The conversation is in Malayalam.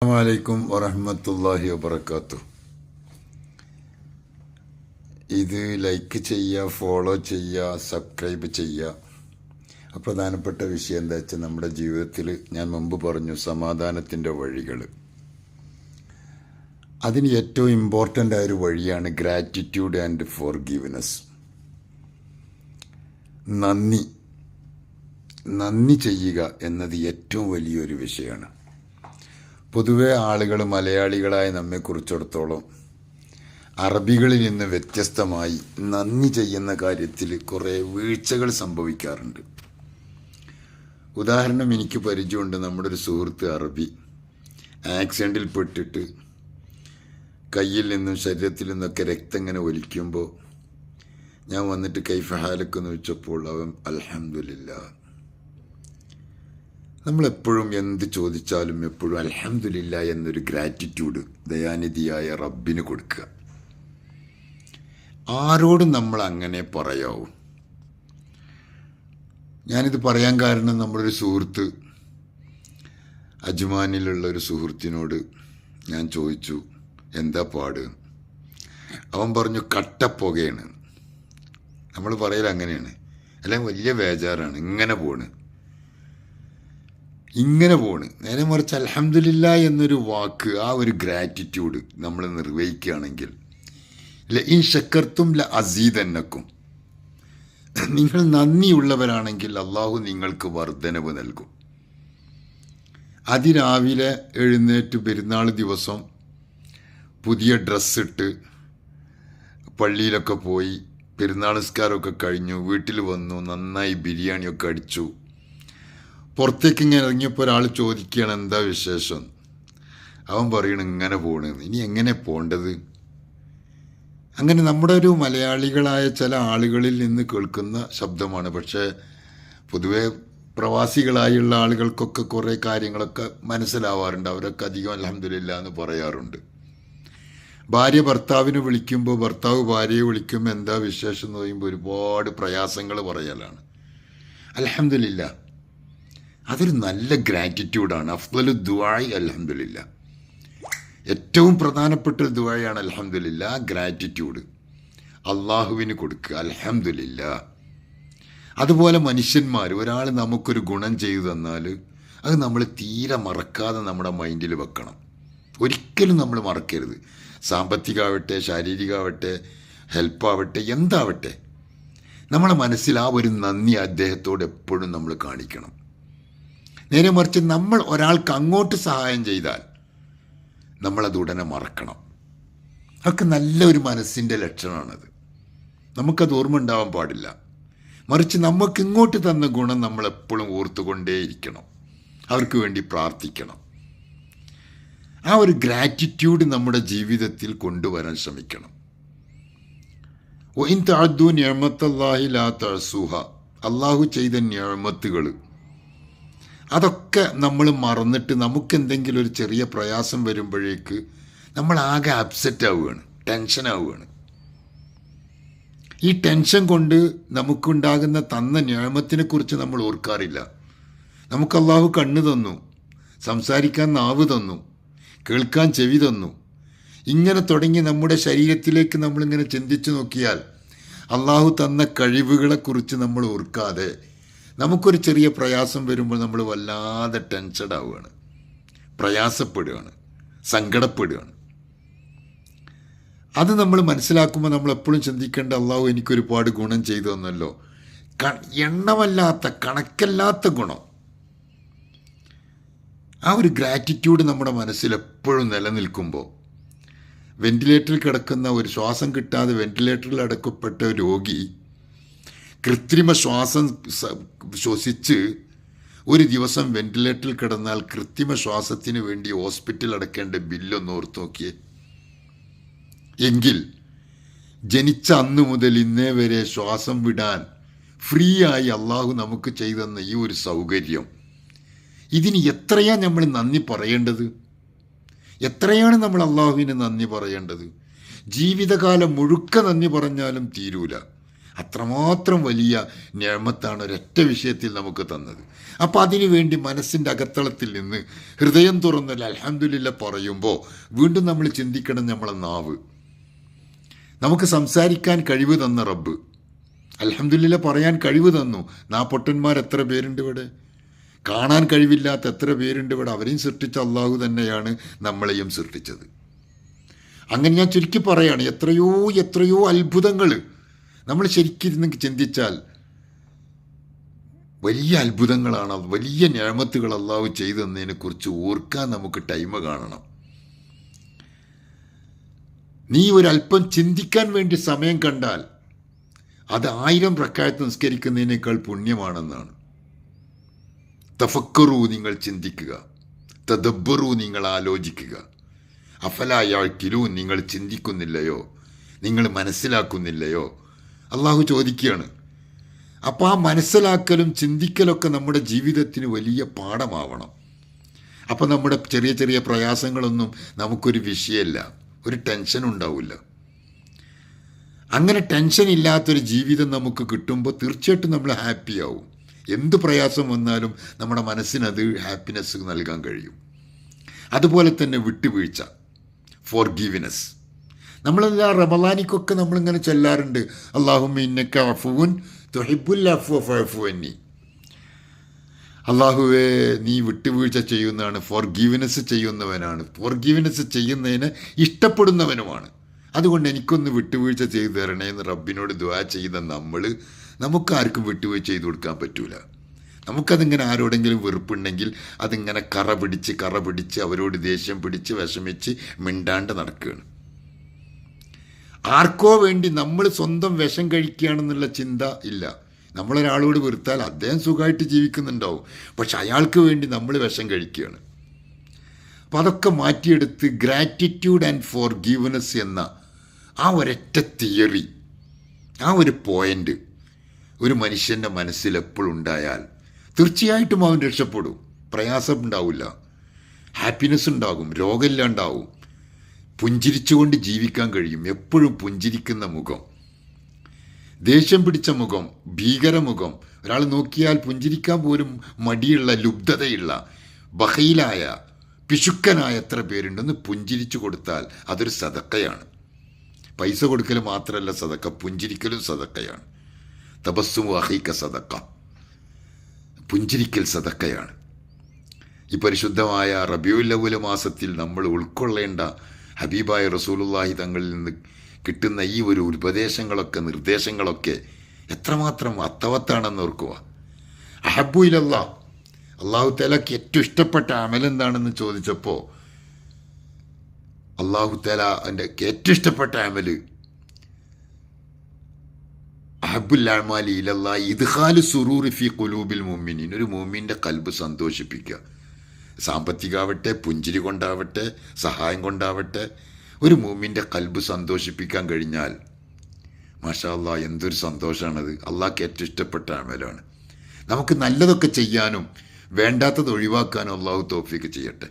അസ്സലാമലൈക്കും വറഹ്മത്തുള്ളാഹി വബറകാതുഹു. ഇത് ലൈക്ക് ചെയ്യുക, ഫോളോ ചെയ്യുക, സബ്സ്ക്രൈബ് ചെയ്യുക. പ്രധാനപ്പെട്ട വിഷയം എന്താ വെച്ചാൽ, നമ്മുടെ ജീവിതത്തിൽ ഞാൻ മുമ്പ് പറഞ്ഞു സമാധാനത്തിൻ്റെ വഴികൾ. അതിന് ഏറ്റവും ഇമ്പോർട്ടൻ്റ് ആയൊരു വഴിയാണ് ഗ്രാറ്റിറ്റ്യൂഡ് ആൻഡ് ഫോർഗീവ്നെസ്. നന്ദി ചെയ്യുക എന്നത് ഏറ്റവും വലിയൊരു വിഷയമാണ്. പൊതുവെ ആളുകൾ മലയാളികളായ നമ്മെക്കുറിച്ചിടത്തോളം അറബികളിൽ നിന്ന് വ്യത്യസ്തമായി നന്ദി ചെയ്യുന്ന കാര്യത്തിൽ കുറേ വീഴ്ചകൾ സംഭവിക്കാറുണ്ട്. ഉദാഹരണം, എനിക്ക് പരിചയമുണ്ട്. നമ്മുടെ ഒരു സുഹൃത്ത് അറബി ആക്സിഡൻറ്റിൽ പെട്ടിട്ട് കയ്യിൽ നിന്നും ശരീരത്തിൽ നിന്നൊക്കെ രക്തം ഇങ്ങനെ ഒലിക്കുമ്പോൾ ഞാൻ വന്നിട്ട് കൈഫ ഹാലക്കെന്ന് വെച്ചപ്പോൾ അവൻ അൽഹംദുലില്ലാ. നമ്മളെപ്പോഴും എന്ത് ചോദിച്ചാലും എപ്പോഴും അൽഹംദുലില്ലാ എന്നൊരു ഗ്രാറ്റിറ്റ്യൂഡ് ദയാനിധിയായ റബ്ബിന് കൊടുക്കുക. ആരോടും നമ്മൾ അങ്ങനെ പറയാവൂ. ഞാനിത് പറയാൻ കാരണം, നമ്മളൊരു സുഹൃത്ത്, അജ്മാനിലുള്ള ഒരു സുഹൃത്തിനോട് ഞാൻ ചോദിച്ചു, എന്താ പാട്? അവൻ പറഞ്ഞു, കട്ടപ്പുകയാണ്. നമ്മൾ പറയൽ അങ്ങനെയാണ്, അല്ലെങ്കിൽ വലിയ ബേജാറാണ്, ഇങ്ങനെ പോണ്. നേരെ മറിച്ച് അൽഹംദുലില്ലാ എന്നൊരു വാക്ക്, ആ ഒരു ഗ്രാറ്റിറ്റ്യൂഡ് നമ്മൾ നിർവഹിക്കുകയാണെങ്കിൽ, ലഇൻ ശക്കർത്തും ലഅസീദന്നക്കും, നിങ്ങൾ നന്ദിയുള്ളവരാണെങ്കിൽ അള്ളാഹു നിങ്ങൾക്ക് വർധനവ് നൽകും. അതിരാവിലെ എഴുന്നേറ്റ് പെരുന്നാൾ ദിവസം പുതിയ ഡ്രസ്സിട്ട് പള്ളിയിലൊക്കെ പോയി പെരുന്നാൾ നിസ്കാരമൊക്കെ കഴിഞ്ഞു, വീട്ടിൽ വന്നു, നന്നായി ബിരിയാണിയൊക്കെ അടിച്ചു. പുറത്തേക്ക് ഇങ്ങനെ ഇറങ്ങിയപ്പോൾ ഒരാൾ ചോദിക്കുകയാണ്, എന്താ വിശേഷം? അവൻ പറയണം, ഇങ്ങനെ പോണെന്ന്. ഇനി എങ്ങനെ പോണ്ടത്? അങ്ങനെ നമ്മുടെ ഒരു മലയാളികളായ ചില ആളുകളിൽ നിന്ന് കേൾക്കുന്ന ശബ്ദമാണ്. പക്ഷേ പൊതുവെ പ്രവാസികളായുള്ള ആളുകൾക്കൊക്കെ കുറേ കാര്യങ്ങളൊക്കെ മനസ്സിലാവാറുണ്ട്. അവരൊക്കെ അധികം അൽഹംദുലില്ലാ എന്ന് പറയാറുണ്ട്. ഭാര്യ ഭർത്താവിനെ വിളിക്കുമ്പോൾ, ഭർത്താവ് ഭാര്യയെ വിളിക്കുമ്പോൾ എന്താ വിശേഷം എന്ന് പറയുമ്പോൾ ഒരുപാട് പ്രയാസങ്ങൾ പറയലാണ്. അൽഹംദുലില്ലാ അതൊരു നല്ല ഗ്രാറ്റിറ്റ്യൂഡാണ്. അഫ്ദലു ദുആഇ അൽഹംദുലില്ലാ. ഏറ്റവും പ്രധാനപ്പെട്ട ഒരു ദുആയാണ് അൽഹംദുലില്ലാ. ഗ്രാറ്റിറ്റ്യൂഡ് അള്ളാഹുവിന് കൊടുക്കുക, അൽഹംദുലില്ലാ. അതുപോലെ മനുഷ്യന്മാർ, ഒരാൾ നമുക്കൊരു ഗുണം ചെയ്തു തന്നാൽ അത് നമ്മൾ തീരെ മറക്കാതെ നമ്മുടെ മൈൻഡിൽ വെക്കണം. ഒരിക്കലും നമ്മൾ മറക്കരുത്. സാമ്പത്തികമാവട്ടെ, ശാരീരികമാവട്ടെ, ഹെൽപ്പാവട്ടെ, എന്താവട്ടെ, നമ്മളെ മനസ്സിൽ ആ ഒരു നന്ദി അദ്ദേഹത്തോട് എപ്പോഴും നമ്മൾ കാണിക്കണം. നേരെ മറിച്ച് നമ്മൾ ഒരാൾക്ക് അങ്ങോട്ട് സഹായം ചെയ്താൽ നമ്മളത് ഉടനെ മറക്കണം. അതൊക്കെ നല്ലൊരു മനസ്സിൻ്റെ ലക്ഷണമാണത്. നമുക്കത് ഓർമ്മ ഉണ്ടാവാൻ പാടില്ല. മറിച്ച് നമുക്ക് ഇങ്ങോട്ട് തന്ന ഗുണം നമ്മളെപ്പോഴും ഓർത്തുകൊണ്ടേയിരിക്കണം, അവർക്ക് വേണ്ടി പ്രാർത്ഥിക്കണം. ആ ഒരു ഗ്രാറ്റിറ്റ്യൂഡ് നമ്മുടെ ജീവിതത്തിൽ കൊണ്ടുവരാൻ ശ്രമിക്കണം. വഇൻ തഅദ്ദു നിഅമത്തല്ലാഹി ലാ തഅസുഹ, അള്ളാഹു ചെയ്ത നിഅമത്തുകൾ അതൊക്കെ നമ്മൾ മറന്നിട്ട് നമുക്കെന്തെങ്കിലും ഒരു ചെറിയ പ്രയാസം വരുമ്പോഴേക്ക് നമ്മൾ ആകെ അപ്സെറ്റ് ആവുകയാണ്, ടെൻഷൻ ആവുകയാണ്. ഈ ടെൻഷൻ കൊണ്ട് നമുക്കുണ്ടാകുന്ന തന്ന നിഅമത്തിനെ കുറിച്ച് നമ്മൾ ഓർക്കാറില്ല. നമുക്ക് അള്ളാഹു കണ്ണ് തന്നു, സംസാരിക്കാൻ നാവ് തന്നു, കേൾക്കാൻ ചെവി തന്നു. ഇങ്ങനെ തുടങ്ങി നമ്മുടെ ശരീരത്തിലേക്ക് നമ്മളിങ്ങനെ ചിന്തിച്ചു നോക്കിയാൽ അള്ളാഹു തന്ന കഴിവുകളെക്കുറിച്ച് നമ്മൾ ഓർക്കാതെ നമുക്കൊരു ചെറിയ പ്രയാസം വരുമ്പോൾ നമ്മൾ വല്ലാതെ ടെൻഷഡ് ആവുകയാണ്, പ്രയാസപ്പെടുകയാണ്, സങ്കടപ്പെടുകയാണ്. അത് നമ്മൾ മനസ്സിലാക്കുമ്പോൾ നമ്മൾ എപ്പോഴും ചിന്തിക്കേണ്ട, അള്ളാഹു എനിക്കൊരുപാട് ഗുണം ചെയ്തു തന്നല്ലോ. എണ്ണമല്ലാത്ത, കണക്കല്ലാത്ത ഗുണം. ആ ഒരു ഗ്രാറ്റിറ്റ്യൂഡ് നമ്മുടെ മനസ്സിൽ എപ്പോഴും നിലനിൽക്കുമ്പോൾ, വെന്റിലേറ്ററിൽ കിടക്കുന്ന, ഒരു ശ്വാസം കിട്ടാതെ വെന്റിലേറ്ററിൽ അടക്കപ്പെട്ട രോഗി കൃത്രിമ ശ്വാസം ശ്വസിച്ച് ഒരു ദിവസം വെന്റിലേറ്ററിൽ കിടന്നാൽ കൃത്രിമ ശ്വാസത്തിന് വേണ്ടി ഹോസ്പിറ്റൽ അടക്കേണ്ട ബില്ലൊന്ന് ഓർത്ത് നോക്കിയേ. എങ്കിൽ ജനിച്ച അന്നു മുതൽ ഇന്നേ വരെ ശ്വാസം വിടാൻ ഫ്രീ ആയി അള്ളാഹു നമുക്ക് ചെയ്തെന്ന ഈ ഒരു സൗകര്യം, ഇതിന് എത്രയാണ് നമ്മൾ നന്ദി പറയേണ്ടത്? എത്രയാണ് നമ്മൾ അള്ളാഹുവിന് നന്ദി പറയേണ്ടത്? ജീവിതകാലം മുഴുക്ക നന്ദി പറഞ്ഞാലും തീരൂല. അത്രമാത്രം വലിയ നിഅമത്താണ് ഒരൊറ്റ വിഷയത്തിൽ നമുക്ക് തന്നത്. അപ്പോൾ അതിനു വേണ്ടി മനസ്സിൻ്റെ അകത്തളത്തിൽ നിന്ന് ഹൃദയം തുറന്നല്ല അൽഹംദുലില്ലാ പറയുമ്പോൾ വീണ്ടും നമ്മൾ ചിന്തിക്കണം, നമ്മളെ നാവ്, നമുക്ക് സംസാരിക്കാൻ കഴിവ് തന്ന റബ്ബ് അൽഹംദുലില്ലാ പറയാൻ കഴിവ് തന്നു. പൊട്ടന്മാർ എത്ര പേരുണ്ട് ഇവിടെ, കാണാൻ കഴിവില്ലാത്ത എത്ര പേരുണ്ട് ഇവിടെ. അവരെയും സൃഷ്ടിച്ച അള്ളാഹു തന്നെയാണ് നമ്മളെയും സൃഷ്ടിച്ചത്. അങ്ങനെ ഞാൻ ചുരുക്കി പറയാണ്, എത്രയോ എത്രയോ അത്ഭുതങ്ങൾ നമ്മൾ ശരിക്കിരുന്ന് ചിന്തിച്ചാൽ വലിയ അത്ഭുതങ്ങളാണ്, വലിയ നിഅമത്തുകൾ അള്ളാഹു ചെയ്തു തന്നതിനെക്കുറിച്ച് ഓർക്കാൻ നമുക്ക് ടൈം കാണണം. നീ ഒരല്പം ചിന്തിക്കാൻ വേണ്ടി സമയം കണ്ടാൽ അത് 1000 റക്അത്ത് നിസ്കരിക്കുന്നതിനേക്കാൾ പുണ്യമാണെന്നാണ്. തഫക്കറു, നിങ്ങൾ ചിന്തിക്കുക. തദബ്ബറു, നിങ്ങൾ ആലോചിക്കുക. അഫലാ യഅ്ഖിലൂൻ, നിങ്ങൾ ചിന്തിക്കുന്നില്ലയോ, നിങ്ങൾ മനസ്സിലാക്കുന്നില്ലയോ? അള്ളാഹു ചോദിക്കുകയാണ്. അപ്പോൾ ആ മനസ്സിലാക്കലും ചിന്തിക്കലൊക്കെ നമ്മുടെ ജീവിതത്തിന് വലിയ പാഠമാവണം. അപ്പോൾ നമ്മുടെ ചെറിയ ചെറിയ പ്രയാസങ്ങളൊന്നും നമുക്കൊരു വിഷയമല്ല, ഒരു ടെൻഷൻ ഉണ്ടാവില്ല. അങ്ങനെ ടെൻഷൻ ഇല്ലാത്തൊരു ജീവിതം നമുക്ക് കിട്ടുമ്പോൾ തീർച്ചയായിട്ടും നമ്മൾ ഹാപ്പിയാവും. എന്ത് പ്രയാസം വന്നാലും നമ്മുടെ മനസ്സിനത് ഹാപ്പിനെസ് നൽകാൻ കഴിയും. അതുപോലെ തന്നെ വിട്ടുവീഴ്ച, ഫോർഗീവ്നെസ്. നമ്മളെല്ലാ റമളാനിക്കൊക്കെ നമ്മളിങ്ങനെ ചൊല്ലാറുണ്ട്, അല്ലാഹുമ്മ ഇന്നക അഫുവുൻ തുഹിബ്ബുൽ അഫ്വ ഫഅഫു അന്നി. അള്ളാഹുവേ, നീ വിട്ടുവീഴ്ച ചെയ്യുന്നതാണ്, ഫോർഗീവ്നെസ് ചെയ്യുന്നവനാണ്, ഫോർഗീവ്നെസ് ചെയ്യുന്നതിന് ഇഷ്ടപ്പെടുന്നവനുമാണ്. അതുകൊണ്ട് എനിക്കൊന്ന് വിട്ടുവീഴ്ച ചെയ്തു തരണേ എന്ന് റബ്ബിനോട് ദുആ ചെയ്ത നമുക്കാർക്കും വിട്ടുവീഴ്ച ചെയ്തു കൊടുക്കാൻ പറ്റൂല. നമുക്കതിങ്ങനെ ആരോടെങ്കിലും വെറുപ്പുണ്ടെങ്കിൽ അതിങ്ങനെ കറ പിടിച്ച് അവരോട് ദേഷ്യം പിടിച്ച് വിഷമിച്ച് മിണ്ടാണ്ട് നടക്കുകയാണ്. ആർക്കോ വേണ്ടി നമ്മൾ സ്വന്തം വിഷം കഴിക്കുകയാണെന്നുള്ള ചിന്ത ഇല്ല. നമ്മളൊരാളോട് വെറുത്താൽ അദ്ദേഹം സുഖമായിട്ട് ജീവിക്കുന്നുണ്ടാവും, പക്ഷെ അയാൾക്ക് വേണ്ടി നമ്മൾ വിഷം കഴിക്കുകയാണ്. അപ്പം അതൊക്കെ മാറ്റിയെടുത്ത് ഗ്രാറ്റിറ്റ്യൂഡ് ആൻഡ് ഫോർഗീവ്നെസ് എന്ന ആ ഒരൊറ്റ തിയറി, ആ ഒരു പോയിൻ്റ് ഒരു മനുഷ്യൻ്റെ മനസ്സിൽ എപ്പോഴും ഉണ്ടായാൽ തീർച്ചയായിട്ടും അവൻ രക്ഷപ്പെടും. പ്രയാസം ഉണ്ടാവില്ല, ഹാപ്പിനെസ് ഉണ്ടാകും, രോഗമില്ലാണ്ടാവും, പുഞ്ചിരിച്ചുകൊണ്ട് ജീവിക്കാൻ കഴിയും. എപ്പോഴും പുഞ്ചിരിക്കുന്ന മുഖം, ദേഷ്യം പിടിച്ച മുഖം, ഭീകരമുഖം, ഒരാൾ നോക്കിയാൽ പുഞ്ചിരിക്കാൻ പോലും മടിയുള്ള, ലുബ്ധതയുള്ള, ബഖീലായ, പിശുക്കനായ എത്ര പേരുണ്ടെന്ന് പുഞ്ചിരിച്ചു കൊടുത്താൽ അതൊരു സദക്കയാണ്. പൈസ കൊടുക്കൽ മാത്രമല്ല സദക്ക, പുഞ്ചിരിക്കലും സദക്കയാണ്. തബസ്സുമു അഖീക സദക്ക, പുഞ്ചിരിക്കൽ സദക്കയാണ്. ഈ പരിശുദ്ധമായ റബീഉൽ അവ്വൽ മാസത്തിൽ നമ്മൾ ഉൾക്കൊള്ളേണ്ട ഹബീബായ റസൂലുള്ളാഹി തങ്ങളിൽ നിന്ന് കിട്ടുന്ന ഈ ഒരു ഉപദേശങ്ങളൊക്കെ, നിർദ്ദേശങ്ങളൊക്കെ എത്രമാത്രം അർത്ഥവത്താണെന്ന് ഓർക്കുക. അഹബ്ബു ഇലല്ലാഹ്, അള്ളാഹു തആലക്ക് ഏറ്റവും ഇഷ്ടപ്പെട്ട അമലെന്താണെന്ന് ചോദിച്ചപ്പോൾ അള്ളാഹു തആല എൻ്റെ ഏറ്റവും ഇഷ്ടപ്പെട്ട അമല് അഹബ്ബുൽ അഅ്മാലി ഇലല്ലാഹി ഇദ്ഖാലു സുറൂറി ഫീ ഖുലൂബിൽ മുഅ്മിനീൻ. ഒരു മുഅ്മിൻ്റെ കൽബ് സന്തോഷിപ്പിക്കുക. സാമ്പത്തികമാവട്ടെ, പുഞ്ചിരി കൊണ്ടാവട്ടെ, സഹായം കൊണ്ടാവട്ടെ, ഒരു മുഅ്മിൻ്റെ കൽബ് സന്തോഷിപ്പിക്കാൻ കഴിഞ്ഞാൽ മാഷാ അല്ലാഹ് എന്തൊരു സന്തോഷമാണത്. അള്ളാഹ്ക്ക് ഏറ്റവും ഇഷ്ടപ്പെട്ട അമലാണ്. നമുക്ക് നല്ലതൊക്കെ ചെയ്യാനും വേണ്ടാത്തത് ഒഴിവാക്കാനും അള്ളാഹു തൗഫീഖ് ചെയ്യട്ടെ.